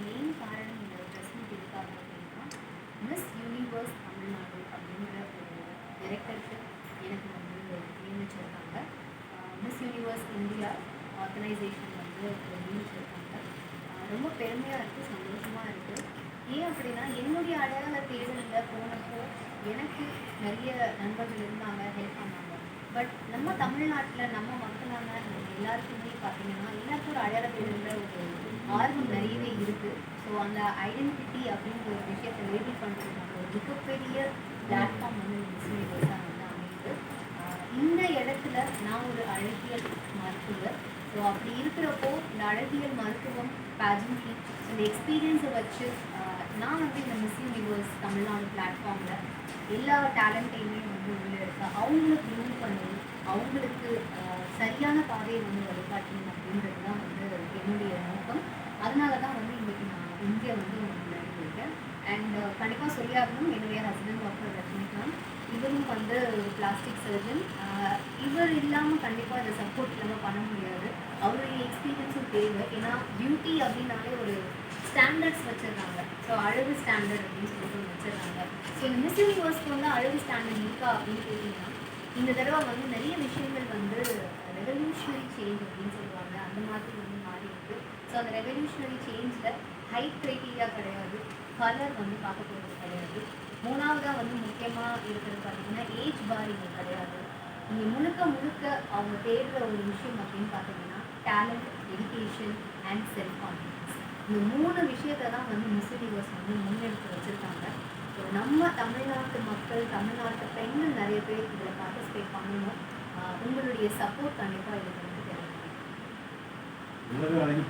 Main காரணம் இந்த press meet எதுக்காக அப்படின்னா, மிஸ் யூனிவர்ஸ் தமிழ்நாடு அப்படின்ற ஒரு டைரக்டருக்கு எனக்கு வந்து நியமிச்சிருக்காங்க. மிஸ் யூனிவர்ஸ் இந்தியா ஆர்கனைசேஷன் வந்து நியமிச்சிருக்காங்க. ரொம்ப பெருமையாக இருக்குது, சந்தோஷமாக இருக்குது. ஏன் அப்படின்னா, என்னுடைய அடையாள தேர்தலில் போனப்போ எனக்கு நிறைய நண்பர்கள் இருந்தாங்க, ஹெல்ப் பண்ணாங்க. பட் நம்ம தமிழ்நாட்டில் நம்ம மக்களான நம்ம எல்லாருக்குமே பார்த்தீங்கன்னா, எல்லாருக்கும் ஒரு அடையாள தேர்தலில் ஒரு ஆர்வம் நிறையவே இருக்குது. ஸோ அந்த ஐடென்டிட்டி அப்படின்ற ஒரு விஷயத்தை லேபிள் பண்ணுறதுக்கான ஒரு மிகப்பெரிய பிளாட்ஃபார்ம் வந்து மிஸ் யூனிவர்ஸாக வந்து அமையுது. இந்த இடத்துல நான் ஒரு அழகியல் மருத்துவர். ஸோ அப்படி இருக்கிறப்போ இந்த அழகியல் மருத்துவம் பேஜன்ட்ரி இந்த எக்ஸ்பீரியன்ஸை வச்சு நான் வந்து இந்த மிஸ் யூனிவர்ஸ் தமிழ்நாடு பிளாட்ஃபார்மில் எல்லா டேலண்ட்டையுமே வந்து உள்ள எடுக்க அவங்களுக்கு க்ரூம் பண்ணணும், அவங்களுக்கு சரியான பாதையை வந்து வழிகாட்டணும் அப்படின்றது தான் வந்து என்னுடைய நோக்கம். அதனால தான் வந்து இன்றைக்கி நான் இங்கே வந்து முன்னாடி இருக்கேன். அண்ட் கண்டிப்பாக சொல்லியாகணும், என்னுடைய ஹஸ்பண்ட் டாக்டர் ரஜினிகாந்த், இவரும் வந்து பிளாஸ்டிக் சர்ஜன். இவர் இல்லாமல் கண்டிப்பாக இதை சப்போர்ட் இல்லாமல் பண்ண முடியாது. அவருடைய எக்ஸ்பீரியன்ஸும் தேவை. ஏன்னா பியூட்டி அப்படின்னாலே ஒரு ஸ்டாண்டர்ட்ஸ் வச்சுருந்தாங்க. ஸோ அழகு ஸ்டாண்டர்ட் அப்படின்னு சொல்லிட்டு வச்சுருந்தாங்க. ஸோ இந்த மிஸ் யூனிவர்ஸ்க்கு வந்து அழகு ஸ்டாண்டர்ட் இருக்கா அப்படின்னு கேட்டிங்கன்னா, இந்த தடவை வந்து நிறைய விஷயங்கள் வந்து ரெவல்யூஷனரி சேஞ்ச் அப்படின்னு சொல்லுவாங்க, அந்த மாதிரி வந்து மாறி இருக்குது. ஸோ அந்த ரெவல்யூஷனரி சேஞ்சில் ஹைட் க்ரைட்டீரியா கிடையாது, கலர் வந்து பார்க்க போகிறது கிடையாது. மூணாவதாக வந்து முக்கியமாக இருக்கிறது பார்த்திங்கன்னா ஏஜ் பார் இங்கே கிடையாது. இங்கே முழுக்க முழுக்க அவங்க தேடுற ஒரு விஷயம் அப்படின்னு பார்த்தீங்கன்னா talent, education and self confidence. இந்த 3 விஷயத்தை தான் வந்து மிஸ் யூனிவர்ஸ் வந்து முன்னெடுத்து வச்சுருக்காங்க. ஸோ நம்ம தமிழ்நாட்டு மக்கள், தமிழ்நாட்டு பெண்கள் நிறைய பேர் இதில் பார்ட்டிசிபேட் பண்ணணும். உங்களுடைய சப்போர்ட் கண்டிப்பாக இதுக்கு வந்து தேவை.